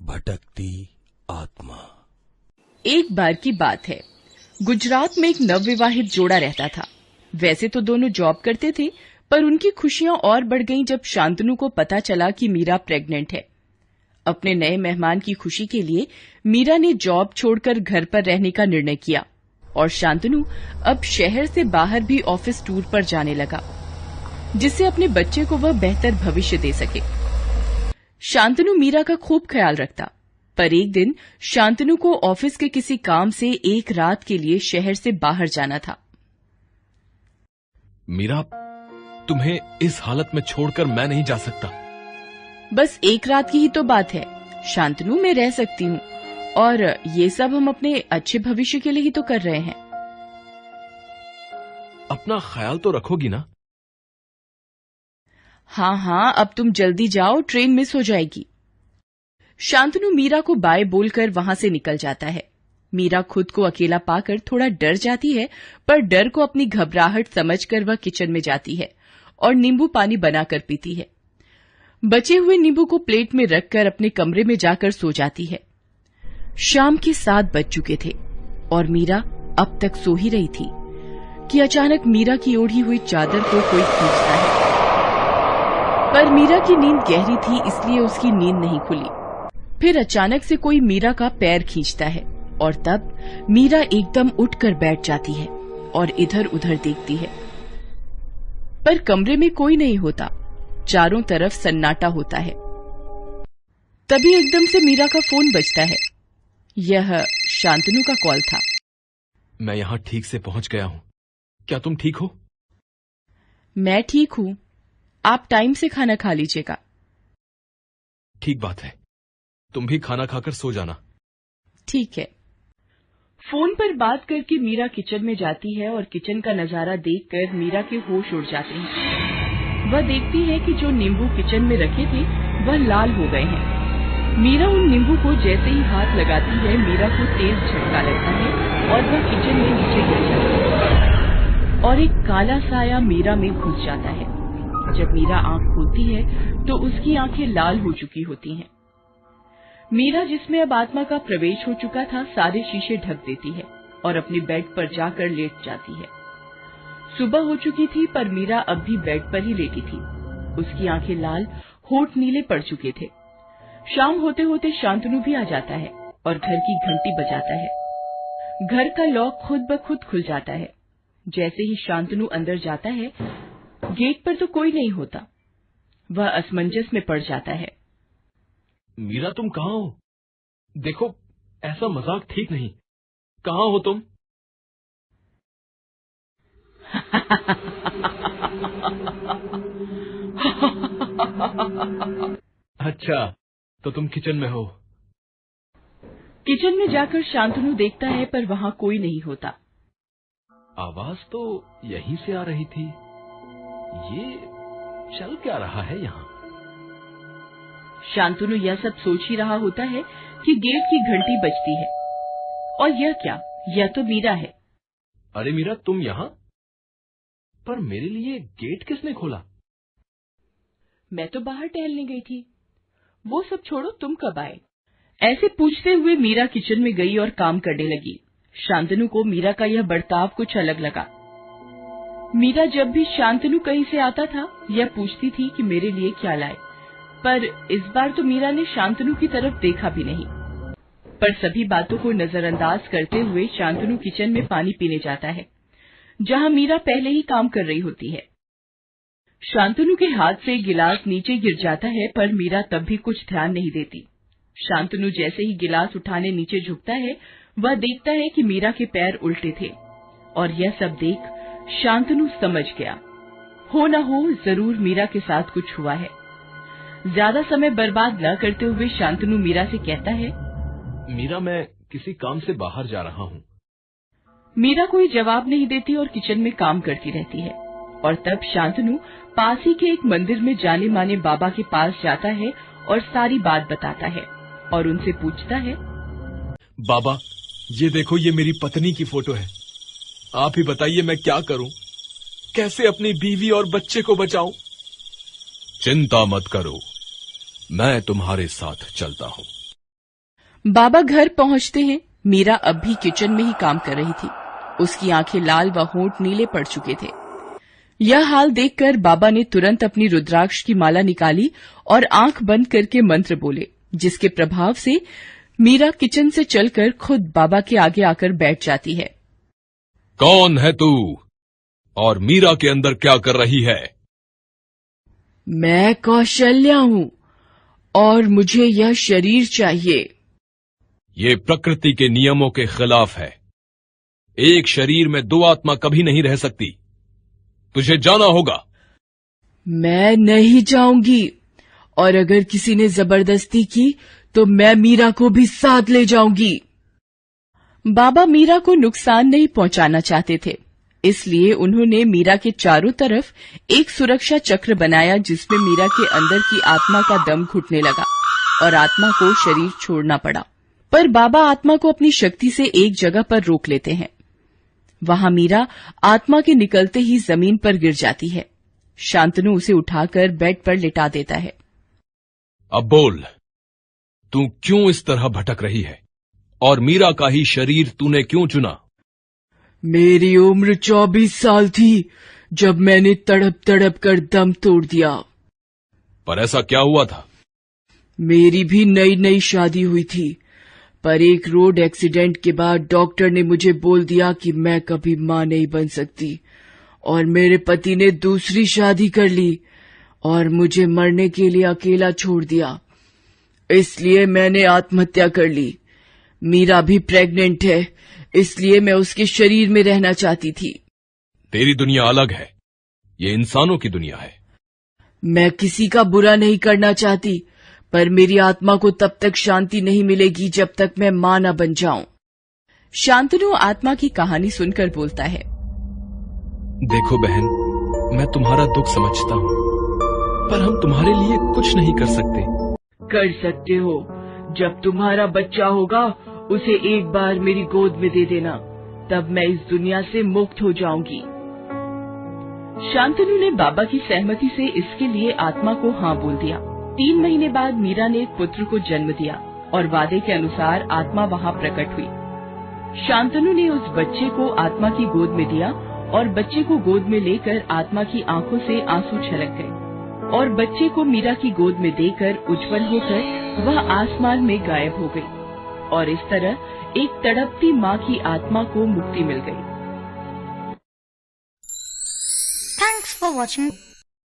भटकती आत्मा। एक बार की बात है, गुजरात में एक नवविवाहित जोड़ा रहता था। वैसे तो दोनों जॉब करते थे, पर उनकी खुशियां और बढ़ गईं जब शांतनु को पता चला कि मीरा प्रेग्नेंट है। अपने नए मेहमान की खुशी के लिए मीरा ने जॉब छोड़कर घर पर रहने का निर्णय किया और शांतनु अब शहर से बाहर भी ऑफिस टूर पर जाने लगा, जिससे अपने बच्चे को वह बेहतर भविष्य दे सके। शांतनु मीरा का खूब ख्याल रखता, पर एक दिन शांतनु को ऑफिस के किसी काम से एक रात के लिए शहर से बाहर जाना था। मीरा, तुम्हें इस हालत में छोड़कर मैं नहीं जा सकता। बस एक रात की ही तो बात है शांतनु, मैं रह सकती हूँ, और ये सब हम अपने अच्छे भविष्य के लिए ही तो कर रहे हैं। अपना ख्याल तो रखोगी ना? हाँ, अब तुम जल्दी जाओ, ट्रेन मिस हो जाएगी। शांतनु मीरा को बाय बोलकर वहां से निकल जाता है। मीरा खुद को अकेला पाकर थोड़ा डर जाती है, पर डर को अपनी घबराहट समझकर वह किचन में जाती है और नींबू पानी बनाकर पीती है। बचे हुए नींबू को प्लेट में रखकर अपने कमरे में जाकर सो जाती है। शाम के 7 बज चुके थे और मीरा अब तक सो ही रही थी कि अचानक मीरा की ओढ़ी हुई चादर को कोई खींचता है। पर मीरा की नींद गहरी थी, इसलिए उसकी नींद नहीं खुली। फिर अचानक से कोई मीरा का पैर खींचता है और तब मीरा एकदम उठकर बैठ जाती है और इधर उधर देखती है, पर कमरे में कोई नहीं होता। चारों तरफ सन्नाटा होता है। तभी एकदम से मीरा का फोन बजता है। यह शांतनु का कॉल था। मैं यहाँ ठीक से पहुंच गया हूँ। क्या तुम ठीक हो? मैं ठीक हूँ। आप टाइम से खाना खा लीजिएगा। ठीक बात है, तुम भी खाना खाकर सो जाना। ठीक है। फोन पर बात करके मीरा किचन में जाती है और किचन का नजारा देखकर मीरा के होश उड़ जाते हैं। वह देखती है कि जो नींबू किचन में रखे थे वह लाल हो गए हैं। मीरा उन नींबू को जैसे ही हाथ लगाती है, मीरा को तेज झटका लगता है और वह किचन में नीचे गिर जाती है और एक काला साया मीरा में घुस जाता है। जब मीरा आंख खोलती है तो उसकी आंखें लाल हो चुकी होती हैं। मीरा, जिसमें अब आत्मा का प्रवेश हो चुका था, सारे शीशे ढक देती है और अपने बेड पर जाकर लेट जाती है। सुबह हो चुकी थी, पर मीरा अब भी बेड पर ही लेटी थी। उसकी आंखें लाल, होठ नीले पड़ चुके थे। शाम होते होते शांतनु भी आ जाता है और घर की घंटी बजाता है। घर का लॉक खुद ब खुद खुल जाता है। जैसे ही शांतनु अंदर जाता है, गेट पर तो कोई नहीं होता। वह असमंजस में पड़ जाता है। मीरा, तुम कहाँ हो? देखो, ऐसा मजाक ठीक नहीं। कहाँ हो तुम? अच्छा, तो तुम किचन में हो। किचन में जाकर शांतनु देखता है, पर वहाँ कोई नहीं होता। आवाज तो यहीं से आ रही थी। ये चल क्या रहा है यहाँ? शांतनु यह सब सोच ही रहा होता है कि गेट की घंटी बजती है। और यह क्या? यह तो मीरा है। अरे मीरा, तुम यहाँ? पर मेरे लिए गेट किसने खोला? मैं तो बाहर टहलने गई थी। वो सब छोड़ो, तुम कब आए? ऐसे पूछते हुए मीरा किचन में गई और काम करने लगी। शांतनु को मीरा का यह बर्ताव कुछ अलग लगा। मीरा जब भी शांतनु कहीं से आता था, यह पूछती थी कि मेरे लिए क्या लाए, पर इस बार तो मीरा ने शांतनु की तरफ देखा भी नहीं। पर सभी बातों को नजरअंदाज करते हुए शांतनु किचन में पानी पीने जाता है, जहां मीरा पहले ही काम कर रही होती है। शांतनु के हाथ से गिलास नीचे गिर जाता है, पर मीरा तब भी कुछ ध्यान नहीं देती। शांतनु जैसे ही गिलास उठाने नीचे झुकता है, वह देखता है कि मीरा के पैर उल्टे थे, और यह सब देख शांतनु समझ गया, हो न हो जरूर मीरा के साथ कुछ हुआ है। ज्यादा समय बर्बाद न करते हुए शांतनु मीरा से कहता है, मीरा, मैं किसी काम से बाहर जा रहा हूँ। मीरा कोई जवाब नहीं देती और किचन में काम करती रहती है। और तब शांतनु पास ही के एक मंदिर में जाने माने बाबा के पास जाता है और सारी बात बताता है और उनसे पूछता है, बाबा, ये देखो, ये मेरी पत्नी की फोटो है। आप ही बताइए मैं क्या करूं? कैसे अपनी बीवी और बच्चे को बचाऊं? चिंता मत करो, मैं तुम्हारे साथ चलता हूँ। बाबा घर पहुंचते हैं। मीरा अब भी किचन में ही काम कर रही थी। उसकी आंखें लाल व होंठ नीले पड़ चुके थे। यह हाल देखकर बाबा ने तुरंत अपनी रुद्राक्ष की माला निकाली और आंख बंद करके मंत्र बोले, जिसके प्रभाव से मीरा किचन से चलकर खुद बाबा के आगे आकर बैठ जाती है। कौन है तू और मीरा के अंदर क्या कर रही है? मैं कौशल्या हूँ और मुझे यह शरीर चाहिए। ये प्रकृति के नियमों के खिलाफ है। एक शरीर में दो आत्मा कभी नहीं रह सकती। तुझे जाना होगा। मैं नहीं जाऊंगी, और अगर किसी ने जबरदस्ती की तो मैं मीरा को भी साथ ले जाऊंगी। बाबा मीरा को नुकसान नहीं पहुंचाना चाहते थे, इसलिए उन्होंने मीरा के चारों तरफ एक सुरक्षा चक्र बनाया, जिसमें मीरा के अंदर की आत्मा का दम घुटने लगा और आत्मा को शरीर छोड़ना पड़ा। पर बाबा आत्मा को अपनी शक्ति से एक जगह पर रोक लेते हैं। वहां मीरा आत्मा के निकलते ही जमीन पर गिर जाती है। शांतनु उसे उठाकर बेड पर लिटा देता है। अब बोल, तू क्यों इस तरह भटक रही है और मीरा का ही शरीर तूने क्यों चुना? मेरी उम्र 24 साल थी जब मैंने तड़प तड़प कर दम तोड़ दिया। पर ऐसा क्या हुआ था? मेरी भी नई नई शादी हुई थी, पर एक रोड एक्सीडेंट के बाद डॉक्टर ने मुझे बोल दिया कि मैं कभी मां नहीं बन सकती, और मेरे पति ने दूसरी शादी कर ली और मुझे मरने के लिए अकेला छोड़ दिया। इसलिए मैंने आत्महत्या कर ली। मीरा भी प्रेग्नेंट है, इसलिए मैं उसके शरीर में रहना चाहती थी। तेरी दुनिया अलग है, ये इंसानों की दुनिया है। मैं किसी का बुरा नहीं करना चाहती, पर मेरी आत्मा को तब तक शांति नहीं मिलेगी जब तक मैं मां न बन जाऊं। शांतनु आत्मा की कहानी सुनकर बोलता है, देखो बहन, मैं तुम्हारा दुख समझता हूँ, पर हम तुम्हारे लिए कुछ नहीं कर सकते। कर सकते हो। जब तुम्हारा बच्चा होगा उसे एक बार मेरी गोद में दे देना, तब मैं इस दुनिया से मुक्त हो जाऊंगी। शांतनु ने बाबा की सहमति से इसके लिए आत्मा को हाँ बोल दिया। 3 महीने बाद मीरा ने एक पुत्र को जन्म दिया और वादे के अनुसार आत्मा वहाँ प्रकट हुई। शांतनु ने उस बच्चे को आत्मा की गोद में दिया और बच्चे को गोद में लेकर आत्मा की आंखों से आंसू छलक गए और बच्चे को मीरा की गोद में देकर उज्जवल होकर वह आसमान में गायब हो गई और इस तरह एक तड़पती माँ की आत्मा को मुक्ति मिल गई। Thanks for watching.